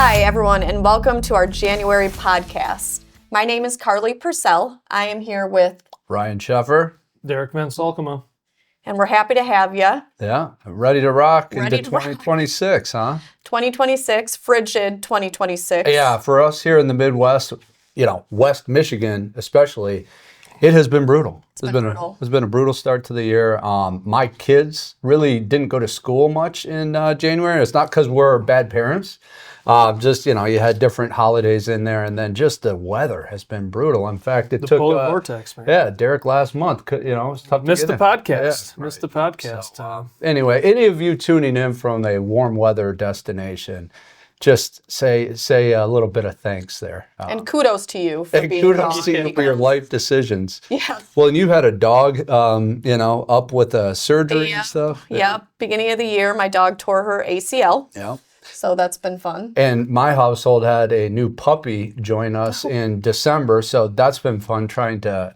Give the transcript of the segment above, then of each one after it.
Hi, everyone, and welcome to our January podcast. My name is Carly Purcell. I am here with Ryan Sheffer. Derek Van Salkema. and we're happy to have you. Yeah, ready to rock Ready into to rock. 2026, huh? 2026, frigid 2026. Yeah, for us here in the Midwest, West Michigan especially, it has been brutal. It's been a brutal start to the year. My kids really didn't go to school much in January. It's not because we're bad parents. You had different holidays in there, and then just the weather has been brutal. In fact, it took the polar vortex, man. Yeah, Derek last month. It was tough. Missed the podcast. Yeah, Missed the podcast. So, anyway, any of you tuning in from a warm weather destination, just say a little bit of thanks there. And kudos to you for and being kudos to you for your life decisions. Yeah. Well, and you had a dog, up with a surgery and stuff. Yeah. Beginning of the year, my dog tore her ACL. Yeah. So that's been fun. And my household had a new puppy join us in December, so that's been fun trying to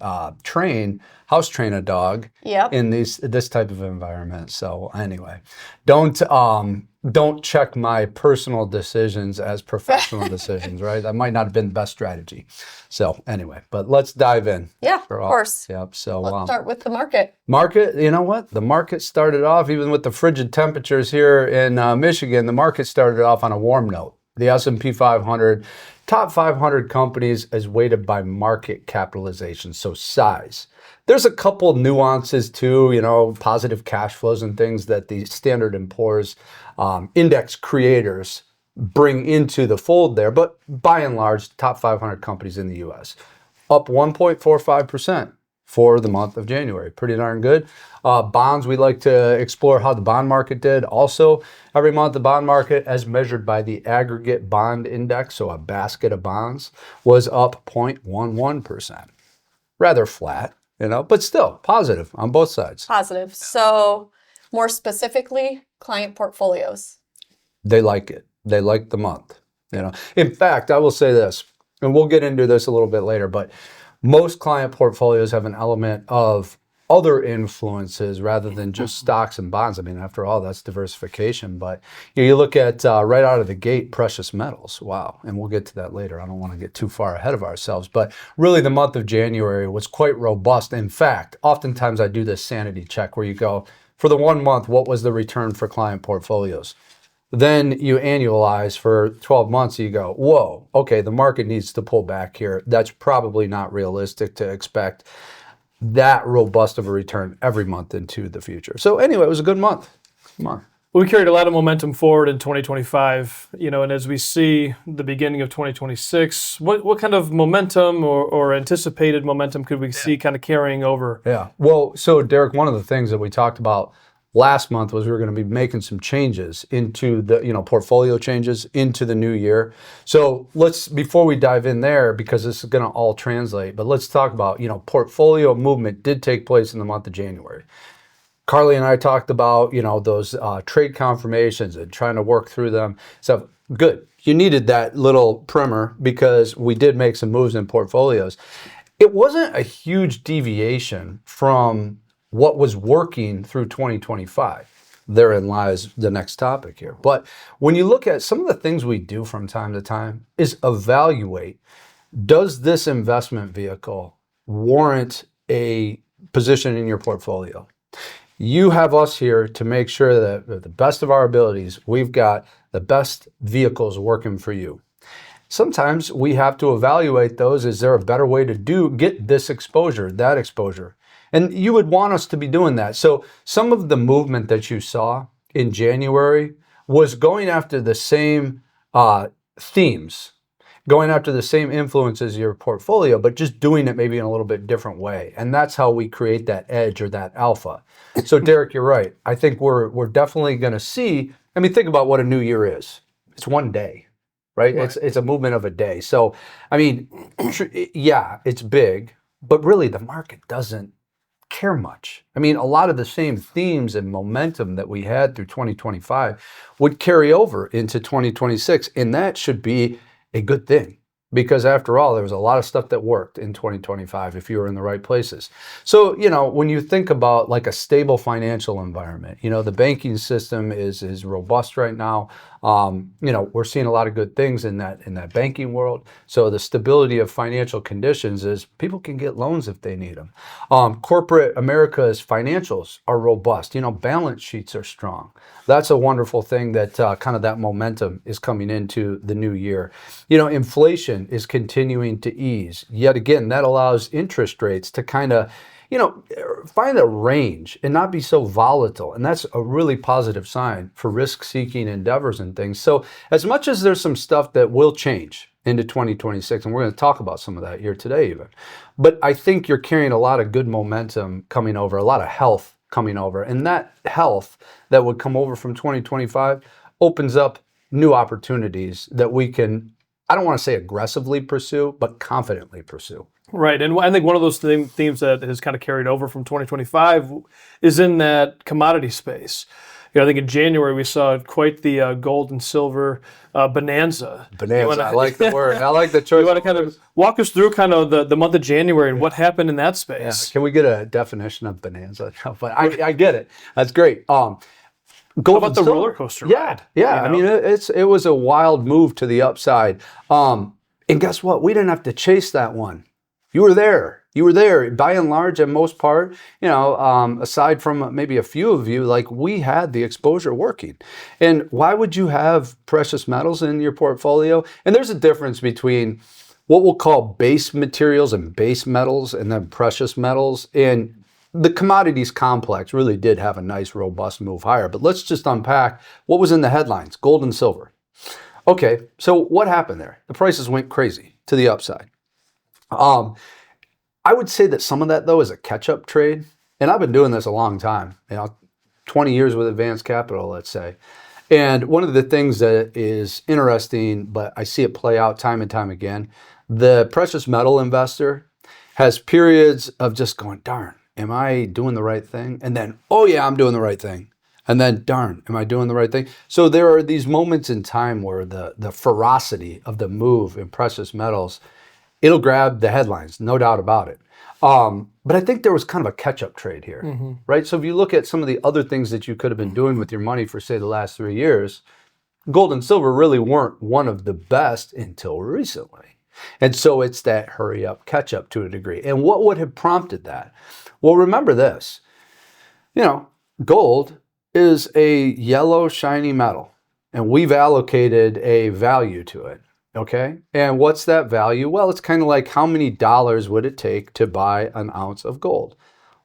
house train a dog in this type of environment. So anyway, don't check my personal decisions as professional decisions, right? That might not have been the best strategy. So anyway, but let's dive in. Yeah, of course. Yep. So let's start with the market. Market, you know what? The market started off, even with the frigid temperatures here in Michigan, the market started off on a warm note. The S&P 500, top 500 companies as weighted by market capitalization, so size. There's a couple nuances too, positive cash flows and things that the Standard & Poor's index creators bring into the fold there. But by and large, top 500 companies in the U.S. up 1.45% for the month of January. Pretty darn good. Bonds, we like to explore how the bond market did. Also, every month the bond market, as measured by the aggregate bond index, so a basket of bonds, was up 0.11%. Rather flat, but still positive on both sides. Positive. So more specifically, client portfolios. They like it. They like the month. In fact, I will say this, and we'll get into this a little bit later, but most client portfolios have an element of other influences rather than just stocks and bonds. I mean, after all, that's diversification. But you look at right out of the gate, precious metals. Wow. And we'll get to that later. I don't want to get too far ahead of ourselves. But really, the month of January was quite robust. In fact, oftentimes I do this sanity check where you go, for the 1 month, what was the return for client portfolios? Then you annualize for 12 months, you go, whoa, okay, the market needs to pull back here. That's probably not realistic to expect that robust of a return every month into the future. So anyway, it was a good month. Come on. We carried a lot of momentum forward in 2025, and as we see the beginning of 2026, what kind of momentum or anticipated momentum could we see kind of carrying over? Yeah. Well, so Derek, one of the things that we talked about last month was we were going to be making some changes into the, portfolio changes into the new year. So before we dive in there, because this is going to all translate, but let's talk about, portfolio movement did take place in the month of January. Carly and I talked about, those trade confirmations and trying to work through them. So good. You needed that little primer because we did make some moves in portfolios. It wasn't a huge deviation from what was working through 2025. Therein lies the next topic here. But when you look at some of the things we do from time to time is evaluate, does this investment vehicle warrant a position in your portfolio? You have us here to make sure that with the best of our abilities, we've got the best vehicles working for you. Sometimes we have to evaluate those. Is there a better way to get this exposure, that exposure? And you would want us to be doing that. So some of the movement that you saw in January was going after the same themes, going after the same influences in your portfolio, but just doing it maybe in a little bit different way. And that's how we create that edge or that alpha. So Derek, you're right. I think we're definitely going to see, think about what a new year is. It's one day, right? It's a movement of a day. So, it's big, but really the market doesn't care much. A lot of the same themes and momentum that we had through 2025 would carry over into 2026, and that should be a good thing. because after all, there was a lot of stuff that worked in 2025 if you were in the right places. So, when you think about like a stable financial environment, the banking system is robust right now. We're seeing a lot of good things in that banking world. So the stability of financial conditions is people can get loans if they need them. Corporate America's financials are robust. Balance sheets are strong. That's a wonderful thing that kind of that momentum is coming into the new year. Inflation is continuing to ease. Yet again, that allows interest rates to kind of find a range and not be so volatile. And that's a really positive sign for risk-seeking endeavors and things. So as much as there's some stuff that will change into 2026, and we're going to talk about some of that here today even, but I think you're carrying a lot of good momentum coming over, a lot of health coming over. And that health that would come over from 2025 opens up new opportunities that we can, I don't want to say aggressively pursue, but confidently pursue. Right, and I think one of those themes that has kind of carried over from 2025 is in that commodity space. I think in January we saw quite the gold and silver bonanza. Bonanza, I like the word. I like the choice. You want to kind of walk us through kind of the month of January and what happened in that space? Yeah. Can we get a definition of bonanza? But I get it. That's great. Gold How about the roller coaster ride? Yeah. I mean, it was a wild move to the upside. And guess what? We didn't have to chase that one. You were there. By and large, and most part, aside from maybe a few of you, like we had the exposure working. And why would you have precious metals in your portfolio? And there's a difference between what we'll call base materials and base metals and then precious metals. And the commodities complex really did have a nice, robust move higher. But let's just unpack what was in the headlines, gold and silver. Okay, so what happened there? The prices went crazy to the upside. I would say that some of that, though, is a catch-up trade. And I've been doing this a long time, 20 years with Advanced Capital, let's say. And one of the things that is interesting, but I see it play out time and time again, the precious metal investor has periods of just going, darn, am I doing the right thing? And then, oh yeah, I'm doing the right thing. And then, darn, am I doing the right thing? So there are these moments in time where the ferocity of the move in precious metals, it'll grab the headlines, no doubt about it. But I think there was kind of a catch-up trade here, right? So if you look at some of the other things that you could have been doing with your money for, say, the last 3 years, gold and silver really weren't one of the best until recently. And so it's that hurry-up, catch-up to a degree. And what would have prompted that? Well, remember this. Gold is a yellow, shiny metal, and we've allocated a value to it. Okay. And what's that value? Well, it's kind of like how many dollars would it take to buy an ounce of gold?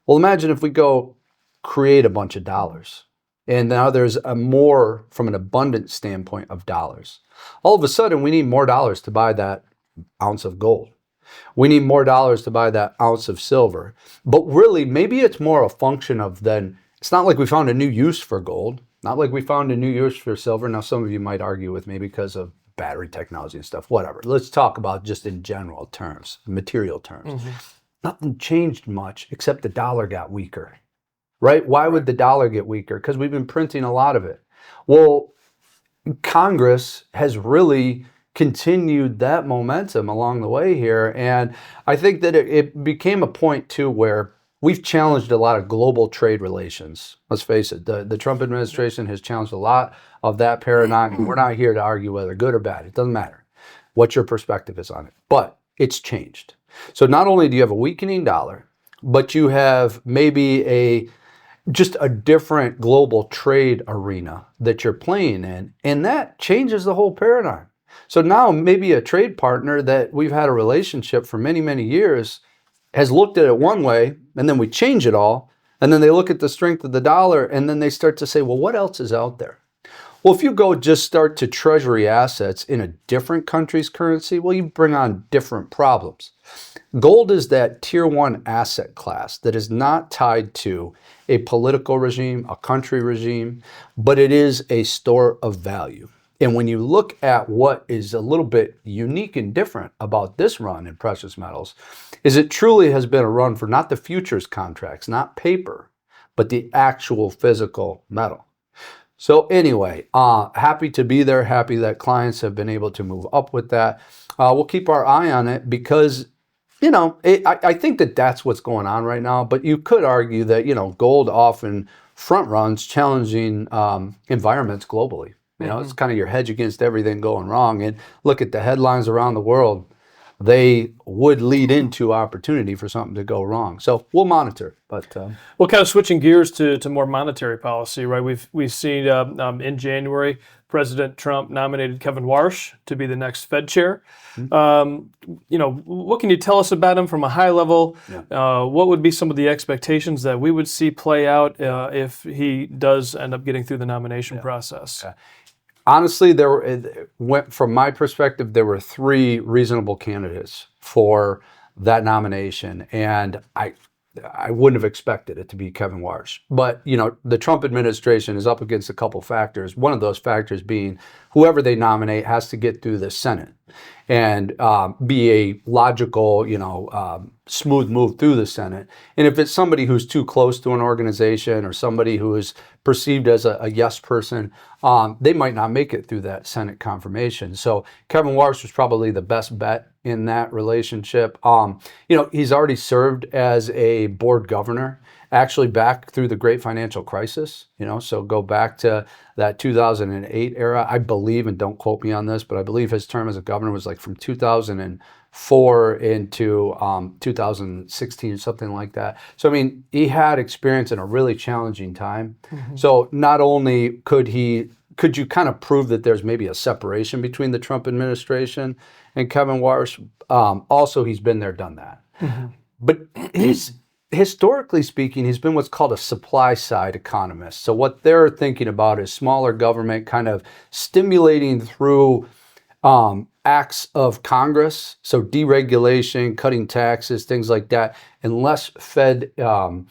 Well, imagine if we go create a bunch of dollars and now there's a more from an abundant standpoint of dollars. All of a sudden, we need more dollars to buy that ounce of gold. We need more dollars to buy that ounce of silver. But really, maybe it's more a function of then, it's not like we found a new use for gold, not like we found a new use for silver. Now, some of you might argue with me because of battery technology and stuff, whatever. Let's talk about just in general terms, material terms. Nothing changed much except the dollar got weaker, right? Why would the dollar get weaker? Because we've been printing a lot of it. Well, Congress has really continued that momentum along the way here. And I think that it became a point too where we've challenged a lot of global trade relations. Let's face it, the Trump administration has challenged a lot of that paradigm. We're not here to argue whether good or bad. It doesn't matter what your perspective is on it, but it's changed. So not only do you have a weakening dollar, but you have maybe just a different global trade arena that you're playing in, and that changes the whole paradigm. So now maybe a trade partner that we've had a relationship for many, many years has looked at it one way, and then we change it all, and then they look at the strength of the dollar, and then they start to say, well, what else is out there? Well, if you go just start to treasury assets in a different country's currency, well, you bring on different problems. Gold is that tier one asset class that is not tied to a political regime, a country regime, but it is a store of value. And when you look at what is a little bit unique and different about this run in precious metals, is it truly has been a run for not the futures contracts, not paper, but the actual physical metal. So anyway, happy to be there, happy that clients have been able to move up with that. We'll keep our eye on it because, I think that that's what's going on right now. But you could argue that, gold often front runs challenging environments globally. It's kind of your hedge against everything going wrong. And look at the headlines around the world. They would lead into opportunity for something to go wrong. So we'll monitor. But well, kind of switching gears to more monetary policy, right? We've seen in January, President Trump nominated Kevin Warsh to be the next Fed chair. What can you tell us about him from a high level? What would be some of the expectations that we would see play out if he does end up getting through the nomination process? Honestly, from my perspective, there were three reasonable candidates for that nomination, and I wouldn't have expected it to be Kevin Warsh. But the Trump administration is up against a couple factors. One of those factors being whoever they nominate has to get through the Senate and be a logical, smooth move through the Senate. And if it's somebody who's too close to an organization or somebody who is perceived as a yes person, they might not make it through that Senate confirmation. So Kevin Warsh was probably the best bet in that relationship. He's already served as a board governor, actually back through the great financial crisis, so go back to that 2008 era, I believe, and don't quote me on this, but I believe his term as a governor was like from 2004 into 2016, something like that. So, he had experience in a really challenging time. So not only could you kind of prove that there's maybe a separation between the Trump administration and Kevin Warsh, also he's been there, done that. But historically speaking, he's been what's called a supply side economist. So what they're thinking about is smaller government kind of stimulating through acts of Congress, so deregulation, cutting taxes, things like that, and less Fed, I don't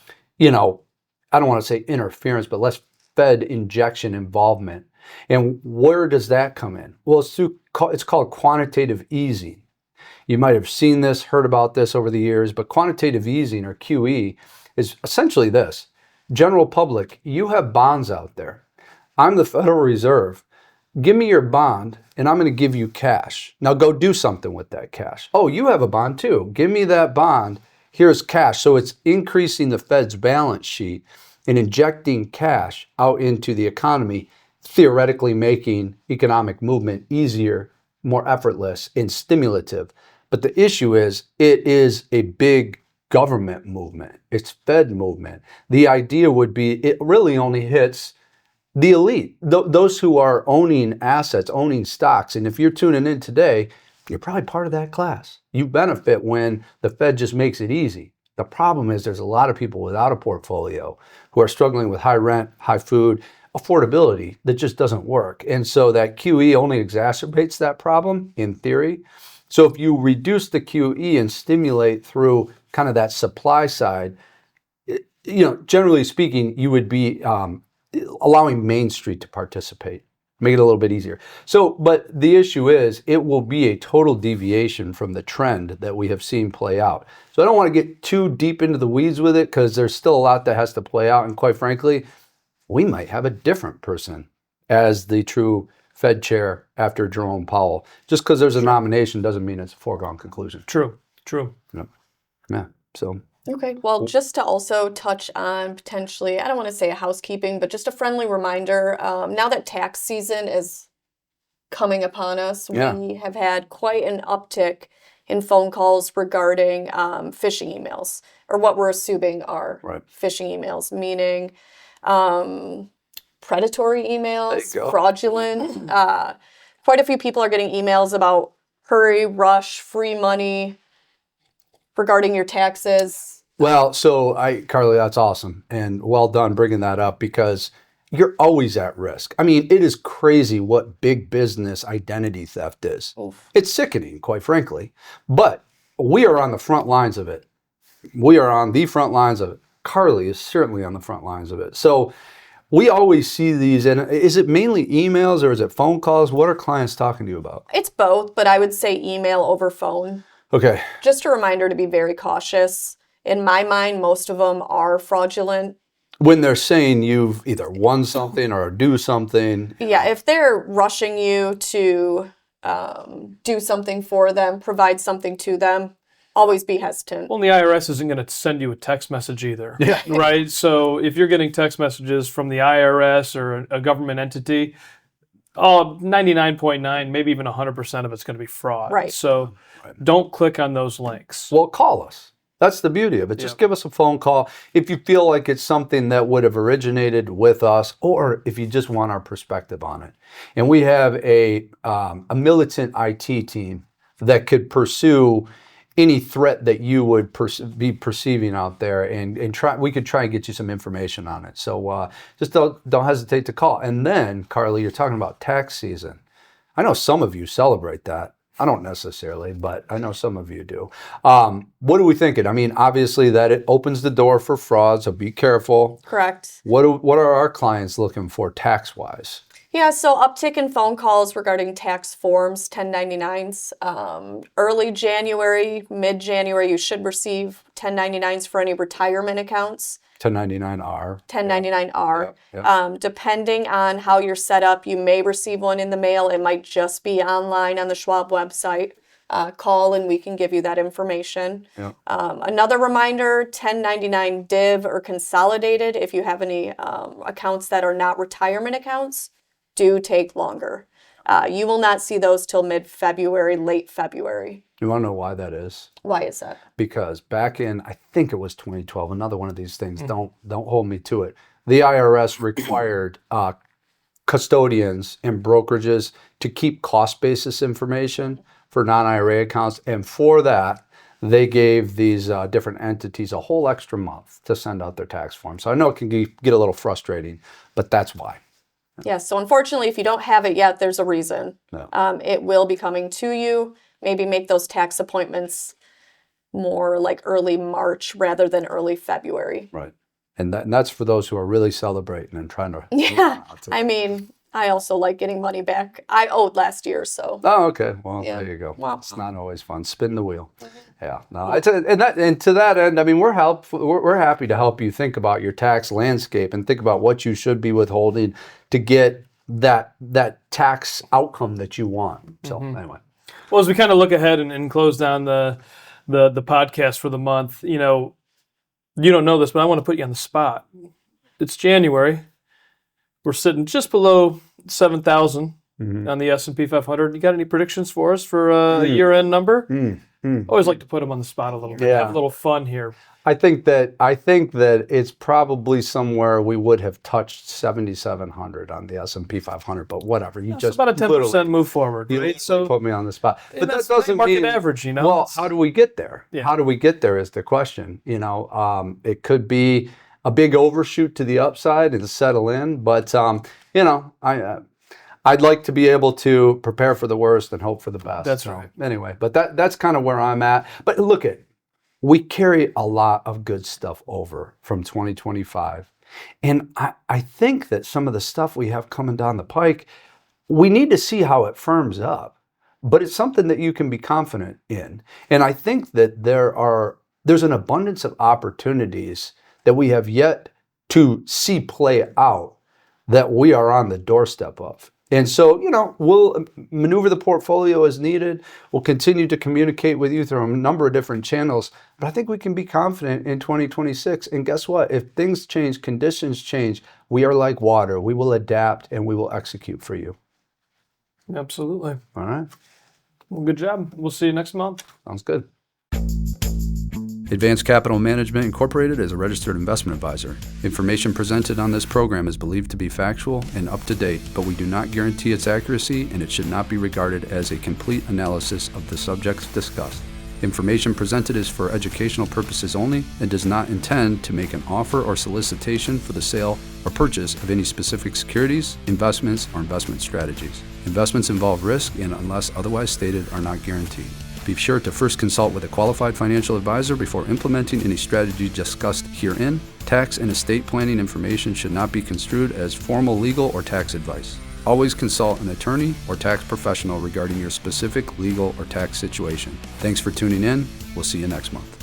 want to say interference, but less Fed injection involvement. And where does that come in? Well, it's called quantitative easing. You might have seen this, heard about this over the years, but quantitative easing, or QE, is essentially this. General public, you have bonds out there. I'm the Federal Reserve. Give me your bond, and I'm going to give you cash. Now go do something with that cash. Oh, you have a bond too. Give me that bond. Here's cash. So it's increasing the Fed's balance sheet and injecting cash out into the economy, theoretically making economic movement easier, more effortless, and stimulative. But the issue is, it is a big government movement. It's Fed movement. The idea would be it really only hits the elite, those who are owning assets, owning stocks. And if you're tuning in today, you're probably part of that class. You benefit when the Fed just makes it easy. The problem is there's a lot of people without a portfolio who are struggling with high rent, high food, affordability that just doesn't work. And so that QE only exacerbates that problem in theory. So if you reduce the QE and stimulate through kind of that supply side, generally speaking, you would be allowing Main Street to participate, make it a little bit easier. So, but the issue is, it will be a total deviation from the trend that we have seen play out. So I don't want to get too deep into the weeds with it because there's still a lot that has to play out. And quite frankly, we might have a different person as the true Fed chair after Jerome Powell. Just because there's a nomination doesn't mean it's a foregone conclusion. True. Yeah. So. Okay, well, just to also touch on potentially, I don't want to say a housekeeping, but just a friendly reminder, now that tax season is coming upon us, we have had quite an uptick in phone calls regarding phishing emails, or what we're assuming are phishing emails, meaning predatory emails, fraudulent. Quite a few people are getting emails about hurry, rush, free money regarding your taxes. Well, so Carly, that's awesome. And well done bringing that up, because you're always at risk. I mean, it is crazy what big business identity theft is. Oof. It's sickening, quite frankly. But we are on the front lines of it. We are on the front lines of it. Carly is certainly on the front lines of it. So we always see these. And is it mainly emails or is it phone calls? What are clients talking to you about? It's both, but I would say email over phone. Okay. Just a reminder to be very cautious. In my mind, most of them are fraudulent. When they're saying you've either won something or do something. Yeah, if they're rushing you to do something for them, provide something to them, always be hesitant. Well, and the IRS isn't going to send you a text message either. Yeah. Right? So if you're getting text messages from the IRS or a government entity, 99.9, maybe even 100% of it's going to be fraud. Right. So don't click on those links. Well, call us. That's the beauty of it. Just give us a phone call if you feel like it's something that would have originated with us, or if you just want our perspective on it. And we have a militant IT team that could pursue any threat that you would be perceiving out there, and try. We could try and get you some information on it. So just don't hesitate to call. And then, Carly, you're talking about tax season. I know some of you celebrate that. I don't necessarily, but I know some of you do. What are we thinking? I mean, obviously that it opens the door for fraud, so be careful. Correct. What are our clients looking for tax-wise? Yeah, so uptick in phone calls regarding tax forms, 1099s. Early January, mid-January, you should receive 1099s for any retirement accounts. 1099-R. 1099-R. Yeah. Depending on how you're set up, you may receive one in the mail. It might just be online on the Schwab website. Call and we can give you that information. Yeah. Another reminder, 1099 div or consolidated, if you have any accounts that are not retirement accounts, do take longer. You will not see those till mid-February, late February. You want to know why that is? Why is that? Because back in, I think it was 2012, another one of these things, don't hold me to it. The IRS required custodians and brokerages to keep cost basis information for non-IRA accounts. And for that, they gave these different entities a whole extra month to send out their tax forms. So I know it can get a little frustrating, but that's why. Yeah, so unfortunately, if you don't have it yet, there's a reason. No. It will be coming to you. Maybe make those tax appointments more like early March rather than early February. Right. And that's for those who are really celebrating and trying to... Yeah, I mean, I also like getting money back. I owed last year, so. Oh, okay. Well, Yeah. there you go. Wow. It's not always fun. Spin the wheel. Yeah. No. And to that end, I mean, we're happy to help you think about your tax landscape and think about what you should be withholding to get that tax outcome that you want. So anyway. Well, as we kind of look ahead and close down the podcast for the month, you know, you don't know this, but I want to put you on the spot. It's January. We're sitting just below 7,000 on the S&P 500. You got any predictions for us for a year-end number? Always like to put them on the spot a little bit. Yeah. Have a little fun here. I think that it's probably somewhere we would have touched 7,700 on the S&P 500, but whatever. You It's just about a 10% literally- move forward. You Right? So put me on the spot. But that that's doesn't market mean average, you know. Well, It's- how do we get there? Yeah. How do we get there is the question. You know, it could be a big overshoot to the upside and settle in, but you know, I'd like to be able to prepare for the worst and hope for the best. That's So, right. Anyway, but that's kind of where I'm at. But look we carry a lot of good stuff over from 2025. And I think that some of the stuff we have coming down the pike, we need to see how it firms up. But it's something that you can be confident in. And I think that there's an abundance of opportunities that we have yet to see play out that we are on the doorstep of. And so, you know, we'll maneuver the portfolio as needed. We'll continue to communicate with you through a number of different channels. But I think we can be confident in 2026. And guess what? If things change, conditions change, we are like water. We will adapt and we will execute for you. Absolutely. All right? Well, good job. We'll see you next month. Sounds good. Advanced Capital Management Incorporated is a registered investment advisor. Information presented on this program is believed to be factual and up to date, but we do not guarantee its accuracy and it should not be regarded as a complete analysis of the subjects discussed. Information presented is for educational purposes only and does not intend to make an offer or solicitation for the sale or purchase of any specific securities, investments, or investment strategies. Investments involve risk and, unless otherwise stated, are not guaranteed. Be sure to first consult with a qualified financial advisor before implementing any strategy discussed herein. Tax and estate planning information should not be construed as formal legal or tax advice. Always consult an attorney or tax professional regarding your specific legal or tax situation. Thanks for tuning in. We'll see you next month.